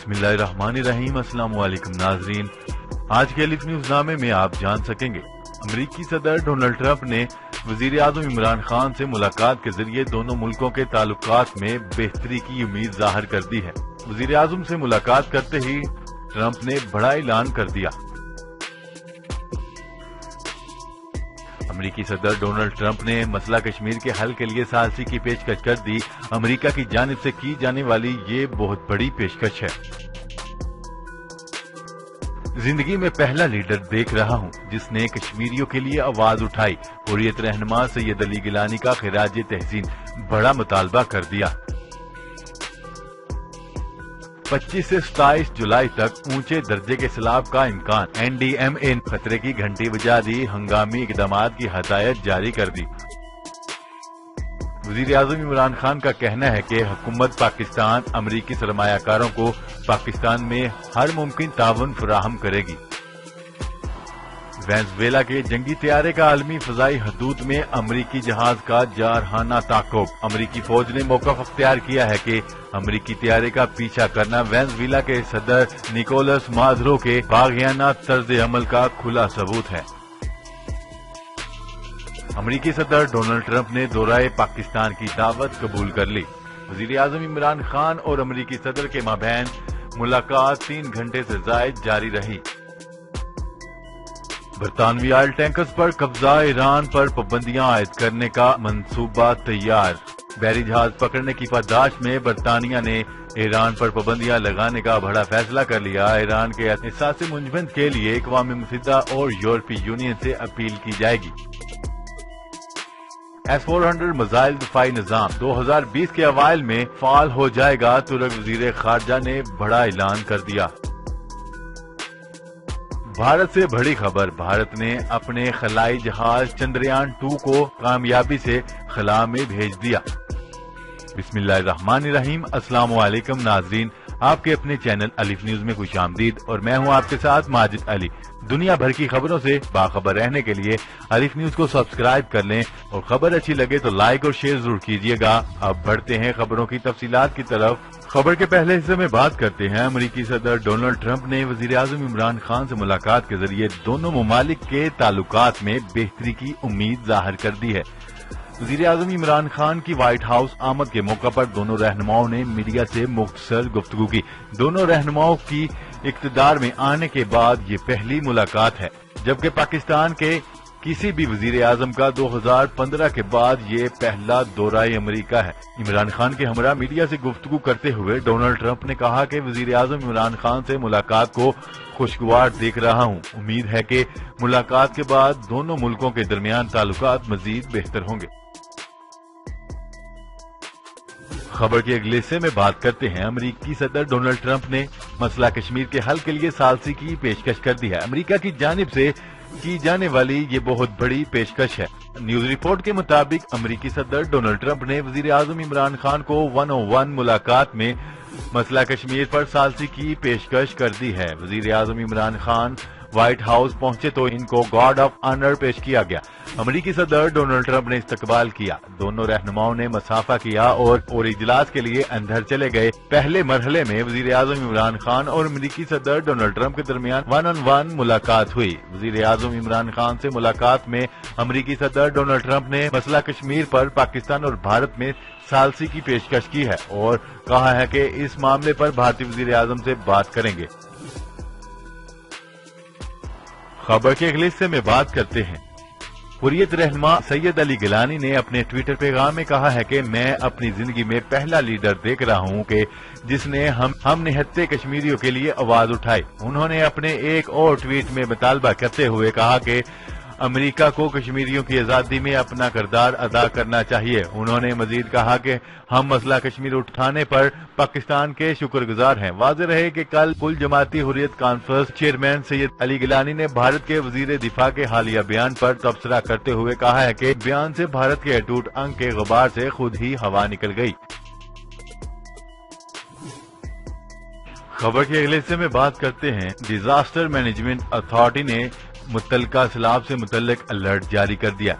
बिस्मिल्लाहिर्रहमानिर्रहीम। अस्सलाम वालेकुम नाजरीन, आज के अलिफ न्यूज नामे में आप जान सकेंगे अमरीकी सदर डोनाल्ड ट्रंप ने वजीर आजम इमरान खान से मुलाकात के जरिए दोनों मुल्कों के ताल्लुकात में बेहतरी की उम्मीद जाहिर कर दी है। वजीर आजम से मुलाकात करते ही ट्रंप ने बड़ा ऐलान कर दिया। अमरीकी सदर डोनाल्ड ट्रंप ने मसला कश्मीर के हल के लिए सालसी की पेशकश कर दी। अमरीका की जानिब से की जाने वाली ये बहुत बड़ी पेशकश है। जिंदगी में पहला लीडर देख रहा हूं जिसने कश्मीरियों के लिए आवाज उठाई। हुर्रियत रहनुमा सैयद अली गिलानी का खिराज तहसीन बड़ा मुतालबा कर दिया। 25 से 27 जुलाई तक ऊंचे दर्जे के सैलाब का इम्कान। NDMA खतरे की घंटी बजा दी, हंगामी इकदामात की हदायत जारी कर दी। वजीर आजम इमरान खान का कहना है कि हुकूमत पाकिस्तान अमरीकी सरमायाकारों को पाकिस्तान में हर मुमकिन ताउन फराहम करेगी। वेनेजुएला के जंगी तैयारे का आलमी फजाई हदूद में अमरीकी जहाज का जारहाना ताक़ुब। अमरीकी फौज ने मौक़िफ़ अख्तियार किया है कि अमरीकी तैयारे का पीछा करना वेनेजुएला के सदर निकोलस मादुरो के बाग़ियाना तर्ज अमल का खुला सबूत है। अमरीकी सदर डोनाल्ड ट्रंप ने दौराए पाकिस्तान की दावत कबूल कर ली। वजीर आजम इमरान खान और अमरीकी सदर के माबैन मुलाकात 3 घंटे से ज़ायद जारी रही। बरतानवी ऑयल टैंकर्स पर कब्जा, ईरान पर पाबंदियां आयद करने का मंसूबा तैयार। बहरी जहाज पकड़ने की पादाश में बरतानिया ने ईरान पर पाबंदियां लगाने का बड़ा फैसला कर लिया। ईरान के एहसास मुंजमद के लिए अक़वाम मुत्तहिदा और यूरोपीय यूनियन से अपील की जाएगी। S-400 मिसाइल दफाई निजाम 2020 के अवाइल में फाल हो जाएगा। तुर्क वजीर खारजा ने बड़ा ऐलान कर दिया। भारत से बड़ी खबर, भारत ने अपने खलाई जहाज चंद्रयान 2 को कामयाबी से खला में भेज दिया। बिस्मिल्लाहिर्रहमानिर्रहीम। अस्सलाम वालेकुम नाजरीन, आपके अपने चैनल अलिफ न्यूज में खुश आमदीद और मैं हूं आपके साथ माजिद अली। दुनिया भर की खबरों से बाखबर रहने के लिए अलिफ न्यूज को सब्सक्राइब कर लें और खबर अच्छी लगे तो लाइक और शेयर जरूर कीजिएगा। अब बढ़ते हैं खबरों की तफसीलात की तरफ। खबर के पहले हिस्से में बात करते हैं। अमरीकी सदर डोनाल्ड ट्रंप ने वजीर आजम इमरान खान से मुलाकात के जरिए दोनों ममालिक के ताल्लुकात में बेहतरी की उम्मीद जाहिर कर दी है। वजीर आजम इमरान खान की व्हाइट हाउस आमद के मौका पर दोनों रहनुमाओं ने मीडिया से मुख्तसर गुफ्तगू की। दोनों रहनुमाओं की इक़्तिदार में आने के बाद ये पहली मुलाकात है, जबकि पाकिस्तान के किसी भी वजीर आजम का 2015 के बाद ये पहला दौरा-ए अमरीका है। इमरान खान के हमरा मीडिया से गुफ्तगू करते हुए डोनाल्ड ट्रंप ने कहा कि वजीर आजम इमरान खान से मुलाकात को खुशगवार देख रहा हूँ। उम्मीद है कि मुलाकात के बाद दोनों मुल्कों के दरमियान ताल्लुकात मजीद बेहतर होंगे। खबर के अगले हिस्से में बात करते हैं। अमरीकी सदर डोनाल्ड ट्रंप ने मसला कश्मीर के हल के लिए सालसी की पेशकश कर दी है। अमरीका की जानिब से की जाने वाली ये बहुत बड़ी पेशकश है। न्यूज रिपोर्ट के मुताबिक अमरीकी सदर डोनाल्ड ट्रंप ने वजीर आजम इमरान खान को 101 मुलाकात में मसला कश्मीर पर सालसी की पेशकश कर दी है। वजीर आजम इमरान खान व्हाइट हाउस पहुंचे तो इनको गार्ड ऑफ ऑनर पेश किया गया। अमरीकी सदर डोनाल्ड ट्रंप ने इस्तकबाल किया। दोनों रहनुमाओं ने मसाफा किया और इजलास के लिए अंदर चले गए। पहले मरहले में वजीर आजम इमरान खान और अमरीकी सदर डोनाल्ड ट्रंप के दरमियान 1-on-1 मुलाकात हुई। वजीर आजम इमरान खान से मुलाकात में अमरीकी सदर डोनाल्ड ट्रंप ने मसला कश्मीर पर पाकिस्तान और भारत में सालसी की पेशकश की है और कहा है कि इस मामले पर भारतीय वजीर आजम से बात करेंगे। खबर के अगले हिस्से में बात करते हैं। हुर्रियत रहनुमा सैयद अली गिलानी ने अपने ट्विटर पैगाम में कहा है कि मैं अपनी जिंदगी में पहला लीडर देख रहा हूं कि जिसने हम निहत्ते कश्मीरियों के लिए आवाज उठाई। उन्होंने अपने एक और ट्वीट में मुतालबा करते हुए कहा कि अमेरिका को कश्मीरियों की आजादी में अपना किरदार अदा करना चाहिए। उन्होंने मजीद कहा कि हम मसला कश्मीर उठाने पर पाकिस्तान के शुक्रगुजार हैं। वाज़ेह रहे कि कल कुल जमाती हुर्रियत कॉन्फ्रेंस चेयरमैन सैयद अली गिलानी ने भारत के वजीर दिफा के हालिया बयान पर तबसरा करते हुए कहा है कि बयान से भारत के अटूट अंग के गुबार से खुद ही हवा निकल गई। खबर के अगले हिस्से में बात करते हैं। डिजास्टर मैनेजमेंट अथॉरिटी ने मुतल्लिका सैलाब से मुतल्लिक अलर्ट जारी कर दिया।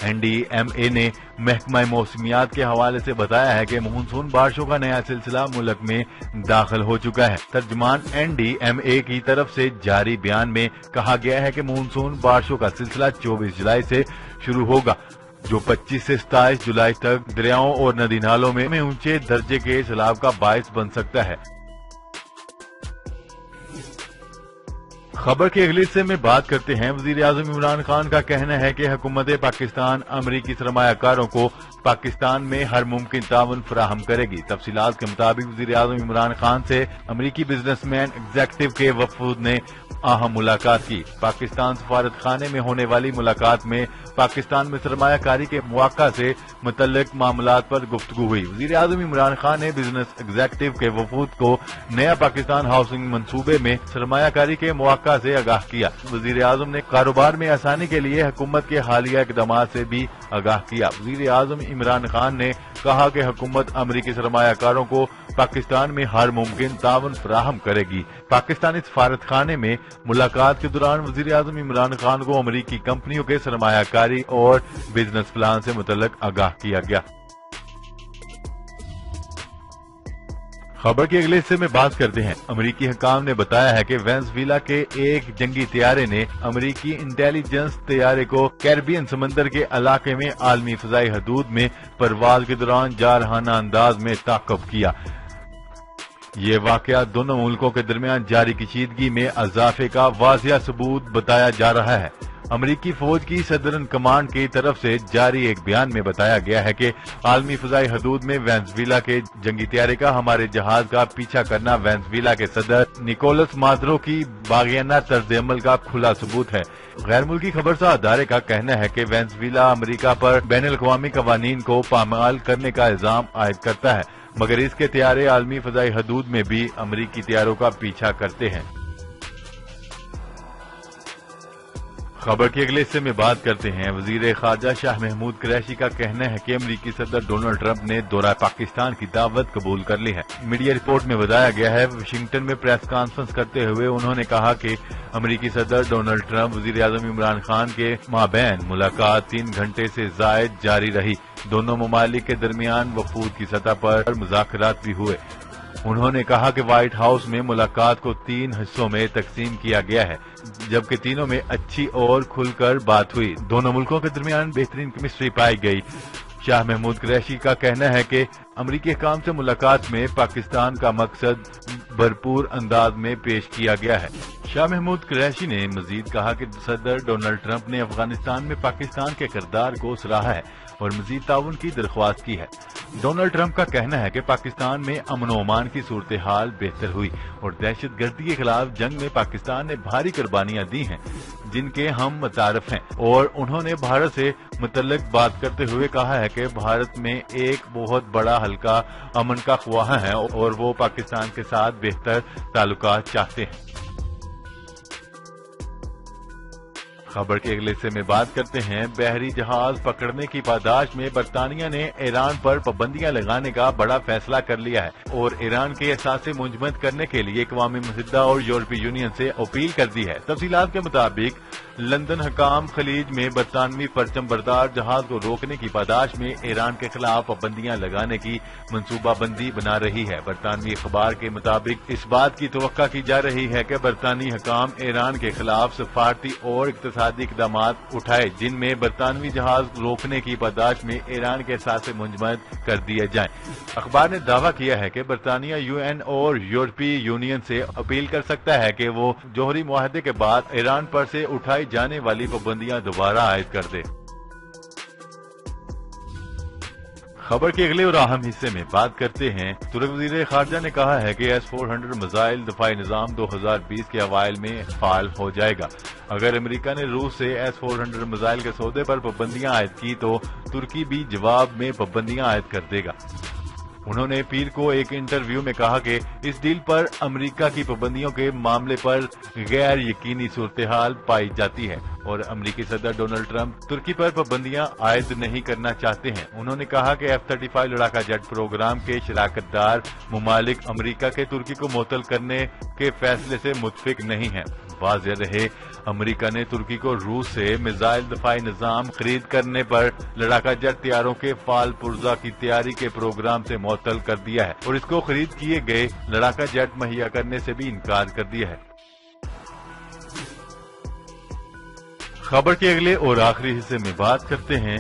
NDMA ने महकमा मौसमियात के हवाले से बताया है कि मानसून बारिशों का नया सिलसिला मुल्क में दाखिल हो चुका है। तर्जुमान NDMA की तरफ से जारी बयान में कहा गया है कि मानसून बारिशों का सिलसिला 24 जुलाई से शुरू होगा, जो 25 से 27 जुलाई तक दरियाओं और नदी नालों में ऊंचे दर्जे के सैलाब का बायस बन सकता है। खबर के अगले हिस्से में बात करते हैं। वजीर आजम इमरान खान का कहना है कि हुकूमत पाकिस्तान अमरीकी सरमायाकारों को पाकिस्तान में हर मुमकिन ताउन फराहम करेगी। तफसीलात के मुताबिक वजीर आजम इमरान खान से अमरीकी बिजनेसमैन एग्जीक्यूटिव के वफूद ने अहम मुलाकात की। पाकिस्तान सफारत खाने में होने वाली मुलाकात में पाकिस्तान में सरमायाकारी के मौका से मुतल्लिक मामलात पर गुफ्तगू हुई। वजीर आजम इमरान खान ने बिजनेस एग्जीक्यूटिव के वफूद को नया पाकिस्तान हाउसिंग मंसूबे में सरमायाकारी के मौका से आगाह किया। वजीर आजम ने कारोबार में आसानी के लिए हुकूमत के हालिया इकदाम से भी आगाह किया। वजीर आजम इमरान खान ने कहा कि हुकूमत अमरीकी सरमायाकारों को पाकिस्तान में हर मुमकिन ताउन फराहम करेगी। पाकिस्तानी सफारत खाने में मुलाकात के दौरान वजीर आजम इमरान खान को अमरीकी कंपनियों के सरमायाकारी और बिजनेस प्लान से मुतल्लिक आगाह किया गया। खबर के अगले हिस्से में बात करते हैं। अमरीकी हुकाम ने बताया है कि वेनेजुएला के एक जंगी तैयारे ने अमरीकी इंटेलिजेंस तैयारे को कैरिबियन समंदर के इलाके में आलमी फजाई हदूद में परवाज के दौरान जारहाना अंदाज में ताक़ब किया। ये वाकया दोनों मुल्कों के दरमियान जारी कशीदगी में इजाफे का वाज़िया सबूत बताया जा रहा है। अमरीकी फौज की सदरन कमांड की तरफ से जारी एक बयान में बताया गया है कि आलमी फजाई हदूद में वेनेजुएला के जंगी तैयारे का हमारे जहाज का पीछा करना वेनेजुएला के सदर निकोलस मादुरो की बागियाना तर्ज अमल का खुला सबूत है। गैर मुल्की खबरसार अदारे का कहना है कि वेनेजुएला अमरीका पर बैनुल अक़वामी कवानीन को पामाल करने का इल्जाम आयद करता है, मगर इसके तैयारे आलमी फजाई हदूद में भी अमरीकी तैयारों का पीछा करते हैं। खबर के अगले हिस्से में बात करते हैं। वजीर खारजा शाह महमूद कुरैशी का कहना है कि अमरीकी सदर डोनाल्ड ट्रंप ने दौरा पाकिस्तान की दावत कबूल कर ली है। मीडिया रिपोर्ट में बताया गया है, वाशिंगटन में प्रेस कॉन्फ्रेंस करते हुए उन्होंने कहा कि अमरीकी सदर डोनाल्ड ट्रंप वजीर आजम इमरान खान के माबैन मुलाकात 3 घंटे से जायद जारी रही। दोनों ममालिक के दरमियान वफूद की सतह पर मुज़ाकरात भी हुए। उन्होंने कहा कि व्हाइट हाउस में मुलाकात को 3 हिस्सों में तकसीम किया गया है, जबकि तीनों में अच्छी और खुलकर बात हुई। दोनों मुल्कों के दरमियान बेहतरीन केमिस्ट्री पाई गई। शाह महमूद कुरैशी का कहना है कि अमरीकी हुकाम से मुलाकात में पाकिस्तान का मकसद भरपूर अंदाज में पेश किया गया है। शाह महमूद कुरैशी ने मजीद कहा कि सदर डोनाल्ड ट्रंप ने अफगानिस्तान में पाकिस्तान के किरदार को सराहा है और मजीद ताउन की दरख्वास्त की है। डोनाल्ड ट्रंप का कहना है कि पाकिस्तान में अमन और अमान की सूरत हाल बेहतर हुई और दहशत गर्दी के खिलाफ जंग में पाकिस्तान ने भारी कुर्बानियां दी हैं, जिनके हम मुतारिफ हैं। और उन्होंने भारत से मुतल्लिक बात करते हुए कहा है कि भारत में एक बहुत बड़ा हल्का अमन का ख्वाह है और वो पाकिस्तान के साथ बेहतर ताल्लुकात चाहते हैं। खबर के अगले हिस्से में बात करते हैं। बहरी जहाज पकड़ने की पादाश में बरतानिया ने ईरान पर पाबंदियां लगाने का बड़ा फैसला कर लिया है और ईरान के एहसास मुंजमद करने के लिए अक़वाम मुत्तहिदा और यूरोपीय यूनियन से अपील कर दी है। तफसीलात के मुताबिक लंदन हुकाम खलीज में बरतानवी परचम बरदार जहाज को रोकने की पादाश में ईरान के खिलाफ पाबंदियां लगाने की मनसूबाबंदी बना रही है। बरतानवी अखबार के मुताबिक इस बात की तवक्का की जा रही है कि बरतानी हुकाम ईरान के खिलाफ सफारती और इक़्तिसादी इक़दाम उठाए, जिनमें बरतानवी जहाज रोकने की पादाश में ईरान के एहसास मुंजमद कर दिए जाएं। अखबार ने दावा किया है कि बरतानिया UN और यूरोपीय यूनियन से अपील कर सकता है कि वो जोहरी मुआहदे के बाद ईरान पर से उठाई जाने वाली पाबंदियां दोबारा आयद कर दे। खबर के अगले और अहम हिस्से में बात करते हैं। तुर्क वजीर खारजा ने कहा है कि S-400 मिसाइल दफाई निजाम 2020 के अवाइल में फाल हो जाएगा। अगर अमेरिका ने रूस से S-400 मिसाइल के सौदे पर पाबंदियां आयद की तो तुर्की भी जवाब में पाबंदियां आयद कर देगा। उन्होंने पीर को एक इंटरव्यू में कहा कि इस डील पर अमेरिका की पाबंदियों के मामले पर गैर यकीनी सूरत हाल पाई जाती है اور امریکی صدر ڈونلڈ ٹرمپ ترکی پر پابندیاں عائد نہیں کرنا چاہتے ہیں۔ انہوں نے کہا کہ F-35 لڑاکا جیٹ پروگرام کے شراکت دار ممالک امریکہ کے ترکی کو معطل کرنے کے فیصلے سے متفق نہیں ہیں۔ واضح رہے، امریکہ نے ترکی کو روس سے میزائل دفاعی نظام خرید کرنے پر لڑاکا جیٹ طیاروں کے فعال پرزہ کی تیاری کے پروگرام سے معطل کر دیا ہے اور اس کو خرید کیے گئے لڑاکا جیٹ مہیا کرنے سے بھی انکار کر دیا ہے۔ خبر کے اگلے اور آخری حصے میں بات کرتے ہیں۔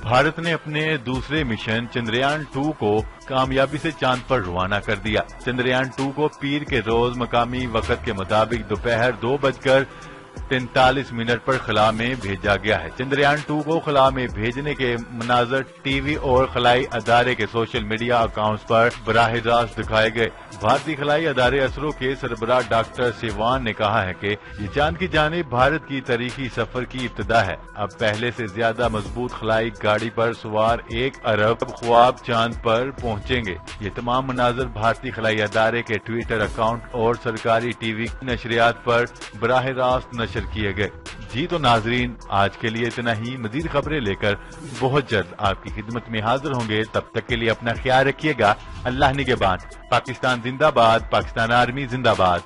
بھارت نے اپنے دوسرے مشن چندریان 2 کو کامیابی سے چاند پر روانہ کر دیا۔ چندریان 2 کو پیر کے روز مقامی وقت کے مطابق دوپہر 2:43 پر خلا میں بھیجا گیا ہے۔ چندریان 2 کو خلا میں بھیجنے کے مناظر ٹی وی اور خلائی ادارے کے سوشل میڈیا اکاؤنٹس پر براہ راست دکھائے گئے۔ بھارتی خلائی ادارے اسرو کے سربراہ ڈاکٹر سیوان نے کہا ہے کہ یہ چاند کی جانب بھارت کی تاریخی سفر کی ابتدا ہے۔ اب پہلے سے زیادہ مضبوط خلائی گاڑی پر سوار 1 ارب خواب چاند پر پہنچیں گے۔ یہ تمام مناظر بھارتی خلائی ادارے کے ٹویٹر اکاؤنٹ اور سرکاری ٹی وی نشریات پر براہ راست نشر کیے گئے۔ جی تو ناظرین، آج کے لیے اتنا ہی۔ مزید خبریں لے کر بہت جلد آپ کی خدمت میں حاضر ہوں گے۔ تب تک کے لیے اپنا خیال رکھیے گا۔ اللہ نگہبان۔ پاکستان زندہ باد، پاکستان آرمی زندہ باد۔